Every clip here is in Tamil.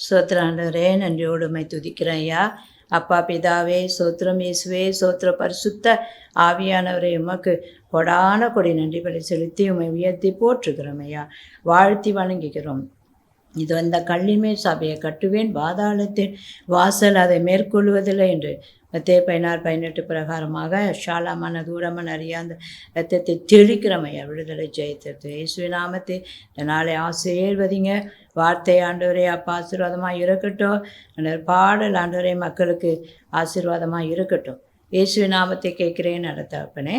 ஸ்தோத்திரம் ஆண்டவரே, நன்றியோடு உம்மை துதிக்கிறேன் ஐயா. அப்பா பிதாவே சோத்திரம், இயேசுவே சோத்திர, பரிசுத்த ஆவியானவரே உமக்கு கொடான கொடி நன்றிகளை செலுத்தி உம்மை உயர்த்தி போற்றுகிறோம் ஐயா. வாழ்த்தி வணங்குகிறோம். இது இந்த கல்லின்மேல் சபையை கட்டுவேன், பாதாளத்தின் வாசல் அதை மேற்கொள்வதில்லை என்று மத்தேயு 16:18 பிரகாரமாக ஷாலாமான தூரமன் அறியாத ரத்தத்தை தெளிக்கிறமையா விடுதலை ஜெயித்தது. இயேசுவின் நாமத்தை இந்த நாளை ஆசீர்வதிங்க. வார்த்தை ஆண்டவரே அப்பா ஆசீர்வாதமாக இருக்கட்டும். அந்த பாடல் ஆண்டவரே மக்களுக்கு ஆசீர்வாதமாக இருக்கட்டும். இயேசுவின் நாமத்தை கேட்கிறேன் நடத்தப்பனே,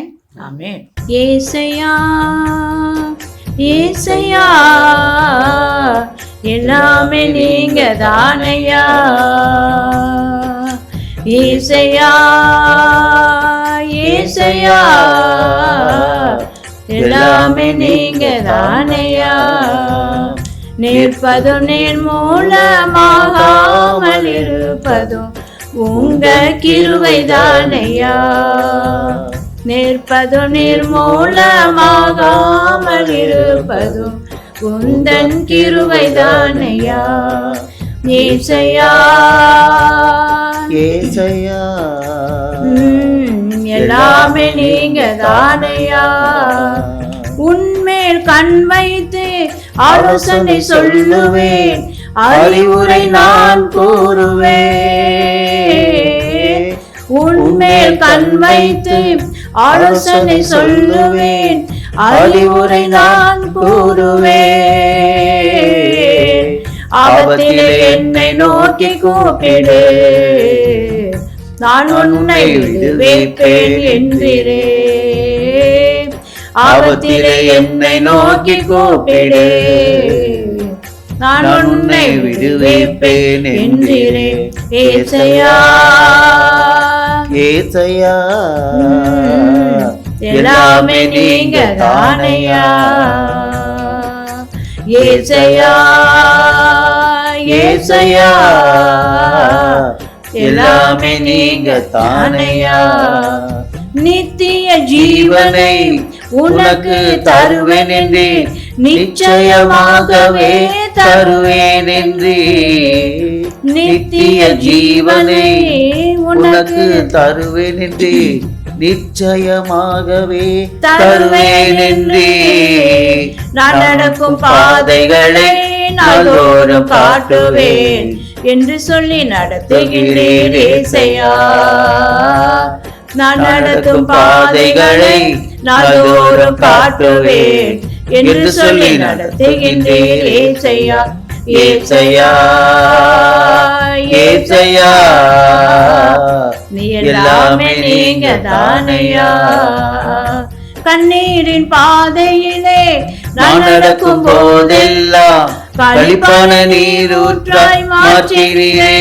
ஆமென். ஏசையா ஏசையா எல்லாமே நீங்க தானையா. ஏசையா ஏசையா எல்லாமே நீங்க தானையா. நிற்பதும் நீர் மூலமாகாமல் இருப்பதும் உங்க கிருபை தானையா. நிற்பதும் நீர் மூலமாகாமல் இருப்பதும் உந்தன் கிருபை தானையா. ஏசையா ஏசையா எல்லாமே நீங்க தானையா. உன்மேல் கண் வைத்து ஆலோசனை சொல்லுவேன், அறிவுரை நான் கூறுவேன். உன்மேல் கண் வைத்து ஆலோசனை சொல்லுவேன், அறிவுரை நான் கூறுவேன். ஆபத்திலே என்னை நோக்கி கூப்பிடு, நான் உன்னை விடுவிப்பேன் என்றிரே. ஆபத்திலே என்னை நோக்கி கூப்பிடு, நான் உன்னை விடுவிப்பேன் என்றிரே. ஏசையா ஏசையா எல்லாமே நீங்க தானையா. ஏசையா ஏசையா எல்லாமே நீங்க தானையா. நித்திய ஜீவனை உனக்கு தருவேன் என்று நிச்சயமாகவே தருவேன் என்று. நித்திய ஜீவனை உனக்கு தருவேன் என்று நிச்சயமாகவே தருவேன் என்று. நான் நடக்கும் பாதைகளை நாள்தோறும் காட்டுவேன் என்று சொல்லி நடத்துகிறேன் ஏசையா. நான் நடக்கும் பாதைகளை நாள்தோறும் காட்டுவேன் என்று சொல்லி நடத்துகின்றேன் ஏசையா. ஏசையா ஏசையா நீ எல்லாமே நீங்க தானையா. கண்ணீரின் பாதையிலே நான் நடக்கும் போதெல்லாம் களிப்பான நீரூற்றாய் மாற்றினீரே.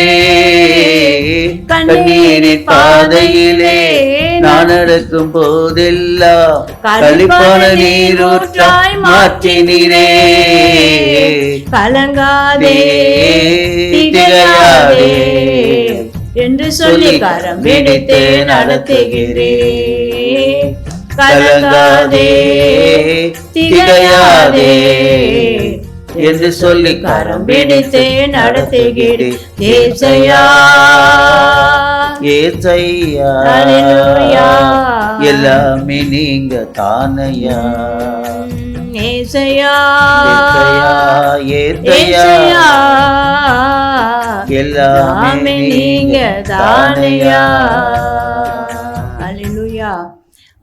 கண்ணீரின் பாதையிலே நான் நடக்கும் போதெல்லாம் களிப்பான நீரூற்றாய் மாற்றினீரே. கலங்காதே திகையாதே என்று சொல்லி கரம் பிடித்து நடத்துகிறேன். கலங்காதே திகையாதே என்று சொல்லி கரம் பிடித்து நடத்துகிறேன். ஏசையா ஏசையா அல்லேலூயா எல்லாமே நீங்க தானையா. ஏசையா ஏசையா எல்லாமே நீங்க தானையா. அல்லேலூயா.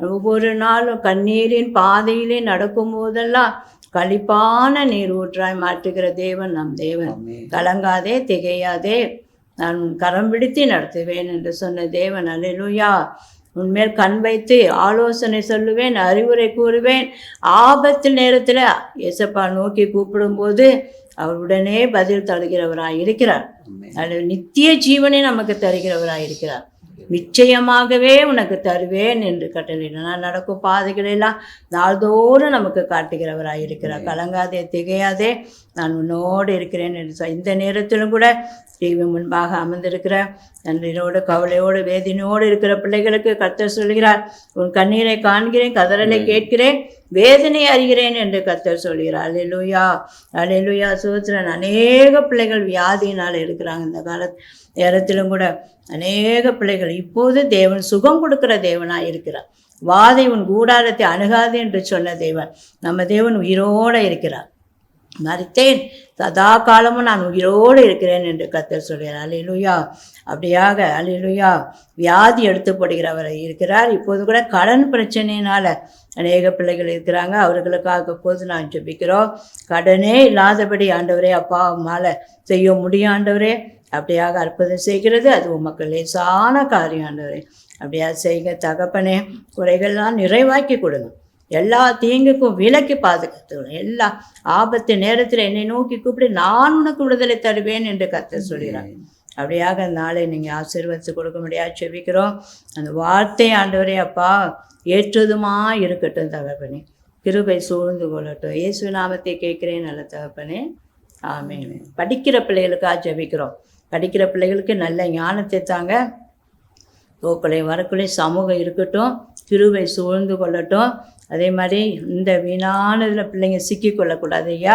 ஒவ்வொரு நாளும் கண்ணீரின் பாதையிலே நடக்கும் போதெல்லாம் களிப்பான நீர் ஊற்றாய் மாற்றுகிற தேவன் நம் தேவன். கலங்காதே திகையாதே நான் கரம் பிடித்து நடத்துவேன் என்று சொன்ன தேவன். அல்லேலூயா. உன்மேல் கண் வைத்து ஆலோசனை சொல்லுவேன், அறிவுரை கூறுவேன். ஆபத்து நேரத்தில் ஏசப்பா நோக்கி கூப்பிடும்போது அவர் உடனே பதில் தருகிறவராய் இருக்கிறார். அது நித்திய ஜீவனை நமக்கு தருகிறவராய் இருக்கிறார். நிச்சயமாகவே உனக்கு தருவேன் என்று கட்டளையிட நான் நடக்கும் பாதைகளெல்லாம் நாள்தோறும் நமக்கு காட்டுகிறவராக இருக்கிறார். கலங்காதே திகையாதே நான் உன்னோடு இருக்கிறேன் என்று இந்த நேரத்திலும் கூட டிவி முன்பாக அமர்ந்திருக்கிற நன்றியோடு கவலையோடு வேதனையோடு இருக்கிற பிள்ளைகளுக்கு கர்த்தர் சொல்கிறார், உன் கண்ணீரை காண்கிறேன், கதறலை கேட்கிறேன், வேதனை அறிகிறேன் என்று கர்த்தர் சொல்கிறார். அல்லேலூயா, அல்லேலூயா, சோத்திரன். அநேக பிள்ளைகள் வியாதியினால் இருக்கிறாங்க. இந்த நேரத்திலும் கூட அநேக பிள்ளைகள். இப்போது தேவன் சுகம் கொடுக்கிற தேவனாக இருக்கிறார். வாதை உன் கூடாரத்தை அணுகாது என்று சொன்ன தேவன், நம்ம தேவன் உயிரோடு இருக்கிறார். மரித்தேன், சதா காலமும் நான் உயிரோடு இருக்கிறேன் என்று கர்த்தர் சொல்கிறார். அல்லேலூயா. அப்படியாக அல்லேலூயா, வியாதி எடுத்து போடுகிறவர் இருக்கிறார். இப்போது கூட கடன் பிரச்சனையினால் அநேக பிள்ளைகள் இருக்கிறாங்க. அவர்களுக்காக போது நான் ஜெபிக்கிறோம். கடனே இல்லாதபடி ஆண்டவரே, அப்பா அம்மால செய்ய முடியும் ஆண்டவரே. அப்படியாக அற்புதம் செய்கிறது. அது உமக்கு லேசான காரியம் ஆண்டவரே. அப்படியா செய்க தகப்பனே. குறைகள்லாம் நிறைவாக்கி கொடுங்க. எல்லா தீங்குக்கும் விலக்கி பாதுகாத்துக்கணும். எல்லா ஆபத்து நேரத்தில் என்னை நோக்கி கூப்பிட்டு நான் உனக்கு விடுதலை தருவேன் என்று கர்த்தர் சொல்கிறார். அப்படியாக நாளை நீங்கள் ஆசீர்வதித்து கொடுக்க முடியாது செபிக்கிறோம். அந்த வார்த்தை ஆண்டவரே அப்பா ஏற்றதுமா இருக்கட்டும் தகப்பனே. கிருபை சூழ்ந்து கொள்ளட்டும். இயேசு நாமத்தை கேட்கிறேன் நல்ல தகப்பனே, ஆமென். படிக்கிற பிள்ளைகளுக்காக ஜெபிக்கிறோம். படிக்கிற பிள்ளைகளுக்கு நல்ல ஞானத்தை தாங்க. கோக்குலை வரக்குள்ளே சமூகம் இருக்கட்டும், கிருபை சூழ்ந்து கொள்ளட்டும். அதே மாதிரி இந்த வீணானதில் பிள்ளைங்க சிக்கிக்கொள்ளக்கூடாது ஐயா.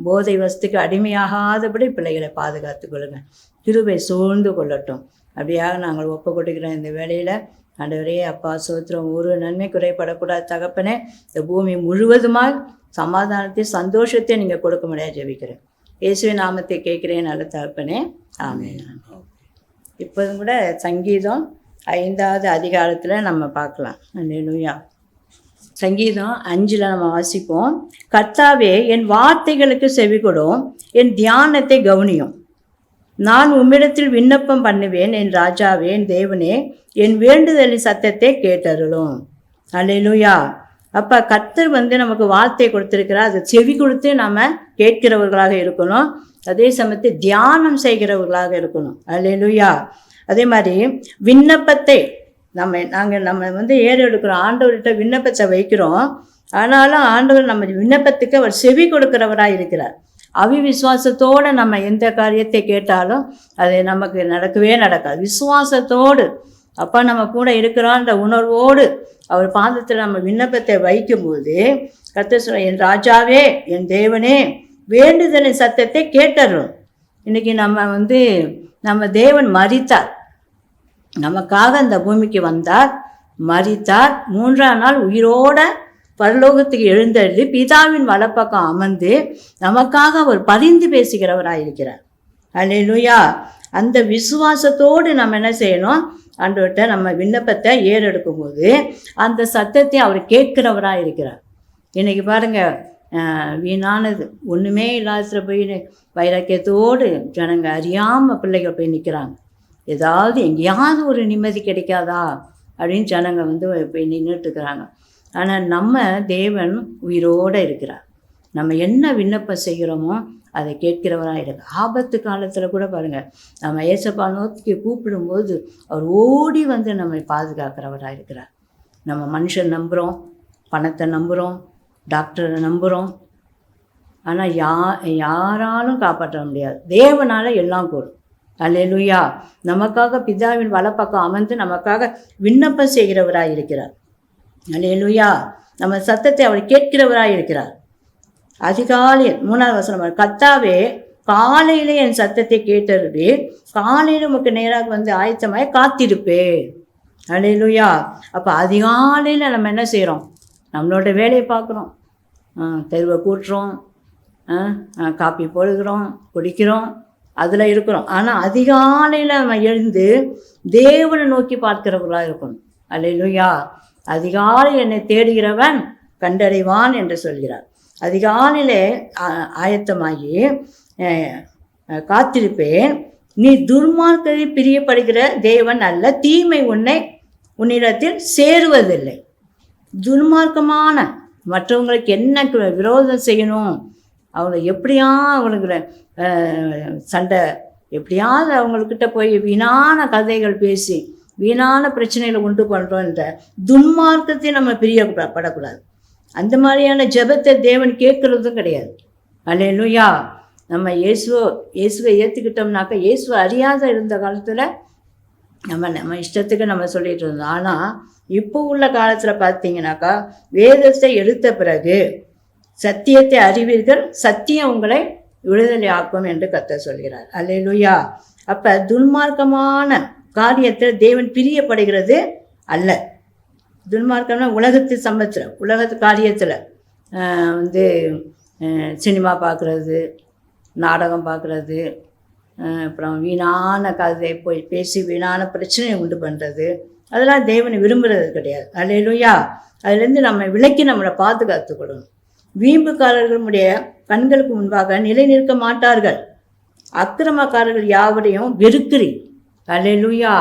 போதை வஸ்துக்கு அடிமையாகாதபடி பிள்ளைகளை பாதுகாத்து கொள்ளுங்கள். கிருபை சூழ்ந்து கொள்ளட்டும். அப்படியாக நாங்கள் ஒப்பு கொடுக்கிறோம் இந்த வேளையில். ஆண்டவரே அப்பா சோத்திரம், ஒரு நன்மை குறைபடக்கூடாது தகப்பனே. இந்த பூமி முழுவதுமாக சமாதானத்தை சந்தோஷத்தை நீங்கள் கொடுக்க முடியாது ஜெபிக்கிறேன். இயேசுவின் நாமத்தை கேட்கிறேன் நல்ல தகப்பனே, ஆமென். இப்போதும் கூட சங்கீதம் 5வது அதிகாரத்தில் நம்ம பார்க்கலாம். அல்லேலூயா. சங்கீதம் 5 நம்ம வாசிப்போம். கர்த்தாவே, என் வார்த்தைகளுக்கு செவிகொடும், என் தியானத்தை கவனியும். நான் உம்மிடத்தில் விண்ணப்பம் பண்ணுவேன். என் ராஜாவே, என் தேவனே, என் வேண்டுதலின் சத்தத்தை கேட்டருளும். அல்லேலூயா. அப்போ கர்த்தர் நமக்கு வார்த்தை கொடுத்துருக்கிறார். அது செவி கொடுத்து நம்ம கேட்கிறவர்களாக இருக்கணும். அதே சமயத்தில் தியானம் செய்கிறவர்களாக இருக்கணும். அல்லேலூயா. அதே மாதிரி விண்ணப்பத்தை நம்ம ஏறெடுக்கிறோம். ஆண்டவர்கிட்ட விண்ணப்பத்தை வைக்கிறோம். ஆனாலும் ஆண்டவர் நம்ம விண்ணப்பத்துக்கு அவர் செவி கொடுக்கிறவராக இருக்கிறார். அவிவிசுவாசத்தோடு நம்ம எந்த காரியத்தை கேட்டாலும் அது நமக்கு நடக்கவே நடக்காது. விசுவாசத்தோடு அப்பா நம்ம கூட இருக்கிறோன்ற உணர்வோடு அவர் பாதத்தில் நம்ம விண்ணப்பத்தை வைக்கும்போது கர்த்தர் சொல்ல, என் ராஜாவே, என் தேவனே, வேண்டுதலின் சத்தத்தை கேட்டரும். இன்றைக்கி நம்ம தேவன் மரித்தார், நமக்காக இந்த பூமிக்கு வந்தார், மரித்தார், 3ஆம் நாள் உயிரோட பரலோகத்துக்கு எழுந்தருளி பிதாவின் வலப்பக்கம் அமர்ந்து நமக்காக அவர் பரிந்து பேசுகிறவராயிருக்கிறார். அல்லேலூயா. அந்த விசுவாசத்தோடு நம்ம என்ன செய்யணும்? ஆண்டவர்கிட்ட நம்ம விண்ணப்பத்தை ஏறெடுக்கும் போது அந்த சத்தத்தை அவர் கேட்கிறவராக இருக்கிறார். இன்றைக்கி பாருங்கள், வீணானது ஒன்றுமே இல்லாத போய் வைராக்கியத்தோடு ஜனங்க அறியாமல் பிள்ளைகள் போய் நிற்கிறாங்க. ஏதாவது எங்கேயாவது ஒரு நிம்மதி கிடைக்காதா அப்படின்னு ஜனங்க போய் நின்றுட்டுருக்குறாங்க. ஆனால் நம்ம தேவன் உயிரோடு இருக்கிறார். நம்ம என்ன விண்ணப்பம் செய்கிறோமோ அதை கேட்கிறவராக இருக்கு. ஆபத்து காலத்தில் கூட பாருங்கள், நம்ம ஏசப்பா நோக்கி கூப்பிடும்போது அவர் ஓடி நம்மை பாதுகாக்கிறவராக இருக்கிறார். நம்ம மனுஷன் நம்புகிறோம், பணத்தை நம்புகிறோம், டாக்டரை நம்புகிறோம். ஆனால் யாராலும் காப்பாற்ற முடியாது. தேவனால் எல்லாம் கூடும். அல்லேலூயா. நமக்காக பிதாவின் வலப்பக்கம் அமர்ந்து நமக்காக விண்ணப்பம் செய்கிறவராக இருக்கிறார். அல்லேலூயா. நம்ம சத்தத்தை அவர் கேட்கிறவராக இருக்கிறார். அதிகாலையில் 3வது வசனம், கர்த்தாவே, காலையிலே என் சத்தத்தை கேட்டருளி, காலையில் உமக்கு நேராக ஆயத்தமாய் காத்திருப்பே. அல்லேலூயா. அப்போ அதிகாலையில் நம்ம என்ன செய்கிறோம்? நம்மளோட வேலையை பார்க்குறோம், தெருவை கூட்டுறோம், காப்பி போடுகிறோம், குடிக்கிறோம், அதில் இருக்கிறோம். ஆனால் அதிகாலையில் நம்ம எழுந்து தேவனை நோக்கி பார்க்கிறவர்களாக இருக்கணும். அல்லேலூயா. அதிகாலை என்னை தேடுகிறவன் கண்டடைவான் என்று சொல்கிறார். அதிகாலையிலே ஆயத்தமாகி காத்திருப்பேன். நீ துர்மார்க்கத்தை பிரியப்படுகிற தேவன் அல்ல, தீமை உன்னிடத்தில் சேருவதில்லை. துர்மார்க்கமான மற்றவங்களுக்கு என்ன விரோதம் செய்யணும், அவங்களுக்கு சண்டை, எப்படியாவது அவங்கக்கிட்ட போய் வீணான கதைகள் பேசி வீணான பிரச்சனைகளை உண்டு பண்ணுறோன்ற துன்மார்க்கத்தை நம்ம பிரியப்படக்கூடாது. அந்த மாதிரியான ஜெபத்தை தேவன் கேட்குறதும் கிடையாது. அல்லேலூயா. நம்ம இயேசுவை ஏற்றுக்கிட்டோம்னாக்கா, இயேசுவை அறியாத இருந்த காலத்தில் நம்ம இஷ்டத்துக்கு நம்ம சொல்லிகிட்டு இருந்தோம். ஆனால் இப்போ உள்ள காலத்தில் பார்த்தீங்கன்னாக்கா, வேதத்தை எடுத்த பிறகு சத்தியத்தை அறிவீர்கள், சத்தியம் உங்களை விடுதலை ஆக்கும் என்று கர்த்தர் சொல்கிறார். அல்லேலூயா. அப்போ துன்மார்க்கமான காரியத்தில் தேவன் பிரியப்படுகிறது அல்ல. துன்மார்க்கம்னா உலகத்து சம்பத்தில், உலகத்து காரியத்தில் வந்து சினிமா பார்க்குறது, நாடகம் பார்க்குறது, அப்புறம் வீணான கதை போய் பேசி வீணான பிரச்சனையை உண்டு பண்ணுறது, அதெல்லாம் தேவனை விரும்புகிறது கிடையாது. அல்லேலூயா. அதுலேருந்து நம்ம விலக்கி நம்மளை பாதுகாத்துக்கொள்ளணும். வீம்புக்காரர்களுடைய கண்களுக்கு முன்பாக நிலை நிற்க மாட்டார்கள். அக்கிரமக்காரர்கள் யாவரையும் வெறுக்கிறீ. அல்லேலூயா.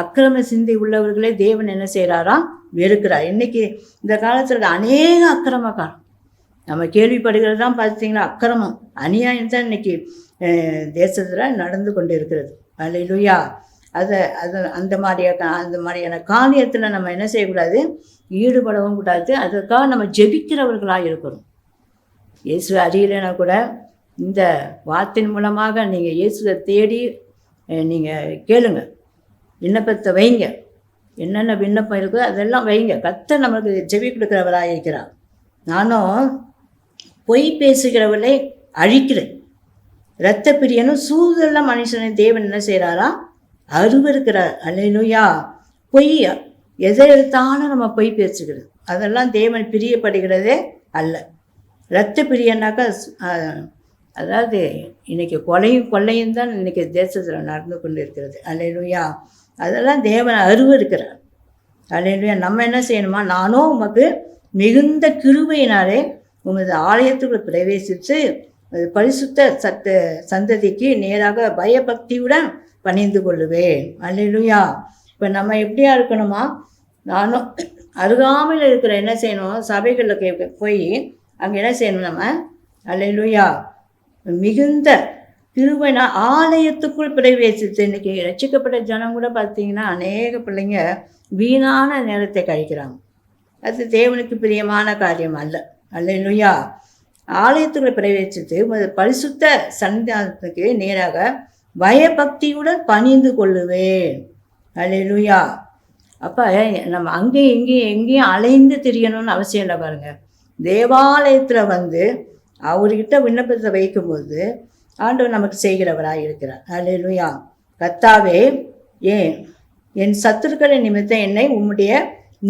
அக்கிரம சிந்தை உள்ளவர்களே தேவன் என்ன செய்கிறாராம்? வெறுக்கிறார். இன்றைக்கி இந்த காலத்தில் அநேக அக்கிரமக்காரன் நம்ம கேள்விப்படுகிறது தான் பார்த்தீங்கன்னா, அக்கிரமம் அநியாயம் தான் இன்றைக்கி தேசத்தில் நடந்து கொண்டு இருக்கிறது. அல்லேலூயா. அந்த மாதிரியான காரியத்தில் நம்ம என்ன செய்யக்கூடாது? ஈடுபடவும் கூடாது. அதற்காக நம்ம ஜெபிக்கிறவர்களாக இருக்கிறோம். இயேசுவை அறியலைன்னா கூட இந்த வார்த்தையின் மூலமாக நீங்கள் இயேசுவை தேடி நீங்கள் கேளுங்க, விண்ணப்பத்தை வைங்க. என்னென்ன விண்ணப்பம் இருக்கோ அதெல்லாம் வைங்க. கர்த்தர் நமக்கு ஜெபி கொடுக்குறவராக இருக்கிறார். நானும் பொய் பேசுகிறவர்களை அழிக்கிறேன். இரத்த பிரியனும் சூதுள்ள மனுஷனை தேவன் என்ன செய்கிறாரா? அருவருக்கிறார். அல்லேலூயா. பொய் எதை எடுத்தாலும் நம்ம பொய் பேசுகிறது, அதெல்லாம் தேவன் பிரியப்படுகிறதே அல்ல. இரத்த பிரியனாக்கா அதாவது இன்றைக்கி கொள்ளையும் தான் இன்றைக்கி தேசத்தில் நடந்து கொண்டு இருக்கிறது. அல்லேலூயா. அதெல்லாம் தேவன் அருவருக்கிறார். அல்லேலூயா. நம்ம என்ன செய்யணுமா? நானும் உமக்கு மிகுந்த கிருபையினாலே உமது ஆலயத்துக்குள் பிரவேசித்து பரிசுத்த சந்ததிக்கு நேராக பயபக்தியுடன் பணிந்து கொள்ளுவேன். அல்லேலூயா. இப்போ நம்ம எப்படியா இருக்கணுமா? நானும் அருகாமையில் இருக்கிற என்ன செய்யணும்? சபைகளில் போய் அங்கே என்ன செய்யணும் நம்ம? அல்லேலூயா. மிகுந்த கிருபைனா ஆலயத்துக்குள் பிரவேசித்து, இன்றைக்கி ரட்சிக்கப்பட்ட ஜனம் கூட பார்த்தீங்கன்னா அநேக பிள்ளைங்க வீணான நேரத்தை கழிக்கிறாங்க. அது தேவனுக்கு பிரியமான காரியம் அல்ல. அல்லேலூயா. ஆலயத்துக்குள் பிரவேசித்து பரிசுத்த சன்னிதானத்துக்கு நேராக பயபக்தியுடன் பணிந்து கொள்ளுவேன். அல்லேலூயா. அப்போ நம்ம அங்கேயும் எங்கேயும் அலைந்து திரியணும்னு அவசியம் இல்லை. பாருங்கள், தேவாலயத்தில் வந்து அவர்கிட்ட விண்ணப்பத்தை வைக்கும்போது ஆண்டவர் நமக்கு செய்கிறவராக இருக்கிறார். அல்லேலூயா. கர்த்தாவே, என் சத்துருக்களை நிமித்தம் என்னை உம்முடைய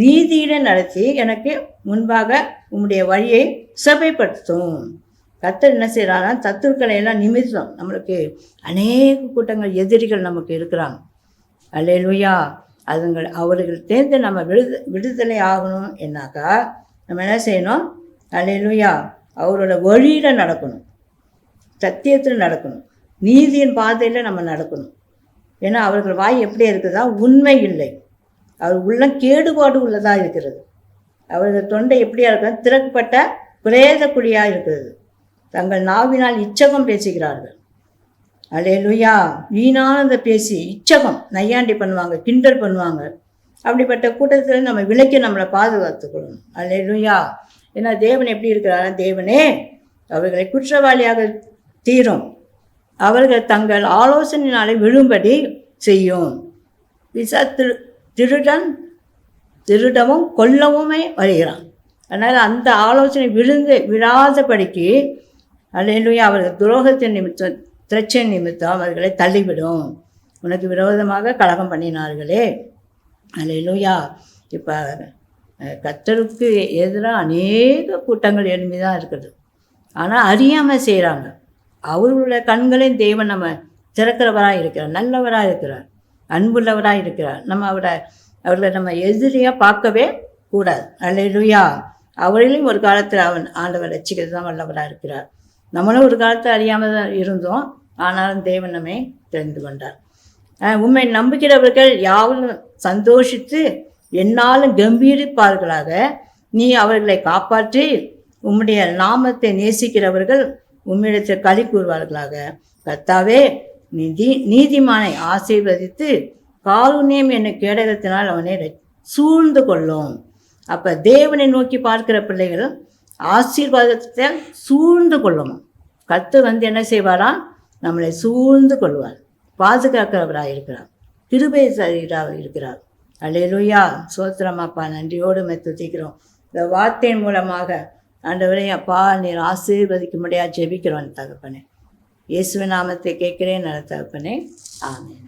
நீதியுடன் நடத்தி எனக்கு முன்பாக உம்முடைய வழியை செவைப்படுத்தும். கர்த்தர் என்ன செய்கிறாரா? சத்துருக்களை எல்லாம் நிமித்தம் நம்மளுக்கு அநேக கூட்டங்கள் எதிரிகள் நமக்கு இருக்கிறாங்க. அல்லேலூயா. அவர்கள் தேர்ந்து நம்ம விடுதலை ஆகணும் என்னாக்கா நம்ம என்ன செய்யணும்? அல்லேலூயா. அவரோட வழியில் நடக்கணும், சத்தியத்தில் நடக்கணும், நீதியின் பாதையில் நம்ம நடக்கணும். ஏன்னா அவர்கள் வாய் எப்படி இருக்குதா? உண்மை இல்லை. அவர் உள்ளம் கேடுபாடு உள்ளதாக இருக்கிறது. அவர்கள் தொண்டை எப்படியா இருக்கிறது? திறக்கப்பட்ட பிரேத குழியாக இருக்கிறது. தங்கள் நாவினால் இச்சகம் பேசுகிறார்கள். அல்லேலூயா. வீணானதை பேசி இச்சகம் நையாண்டி பண்ணுவாங்க, கிண்டல் பண்ணுவாங்க. அப்படிப்பட்ட கூட்டத்தில் நம்ம விலக்கி நம்மளை பாதுகாத்துக்கொள்ளணும். அல்லேலூயா. ஏன்னா தேவன் எப்படி இருக்கிறார்? தேவனே அவர்களை குற்றவாளியாக தீரும், அவர்கள் தங்கள் ஆலோசனையினாலே விழும்படி செய்யும். திருடவும் கொல்லவுமே வருகிறான். அதனால் அந்த ஆலோசனை விழாதபடிக்கு அல்லேலூயா அவர்கள் துரோகத்தின் நிமித்தம், திரட்சியின் நிமித்தம் அவர்களை தள்ளிவிடும். உனக்கு விரோதமாக கலகம் பண்ணினார்களே. அல்லேலூயா. இப்போ கர்த்தருக்கு எதிராக அநேக கூட்டங்கள் எழுப்பி தான் இருக்குது. ஆனால் அறியாமல் செய்கிறாங்க. அவர்களுடைய கண்களையும் தேவன் நம்ம திறக்கிறவராக இருக்கிறார், நல்லவராக இருக்கிறார், அன்புள்ளவராக இருக்கிறார். நம்ம அவர்களை நம்ம எதிரியாக பார்க்கவே கூடாது. அல்லேலூயா. அவர்களையும் ஒரு காலத்தில் ஆண்டவர் ரட்சிக்கிறது தான் வல்லவராக இருக்கிறார். நம்மளும் ஒரு காலத்தில் அறியாமல் தான் இருந்தோம், ஆனாலும் தேவன் நம்மை தெரிந்து கொண்டார். உண்மை நம்புகிறவர்கள் யாரும் சந்தோஷித்து என்னாலும் கம்பீரிப்பார்களாக. நீ அவர்களை காப்பாற்றி உம்முடைய நாமத்தை நேசிக்கிறவர்கள் உம்மிடத்தில் களி கூறுவார்களாக. கர்த்தாவே, நீதிமானை ஆசீர்வதித்து காருண்யம் என்னும் கேடகத்தினால் அவனை சூழ்ந்து கொள்ளும். அப்போ தேவனை நோக்கி பார்க்கிற பிள்ளைகள் ஆசீர்வாதத்தை சூழ்ந்து கொள்ளணும். கர்த்தர் வந்து என்ன செய்வாராம்? நம்மளை சூழ்ந்து கொள்வார், பாதுகாக்கிறவராக இருக்கிறார், கிருபை சரீராக இருக்கிறார். அல்லேலூயா. சோத்திரம் அப்பா, நன்றியோடு துதிக்கிறோம். இந்த வார்த்தையின் மூலமாக ஆண்டவரே அப்பா நீர் ஆசீர்வதிக்கும்படியாக ஜெபிக்கிறோம் தகப்பனே. இயேசுவின் நாமத்தை கேட்கிறேன் நல்ல தகப்பனே. ஆமென்.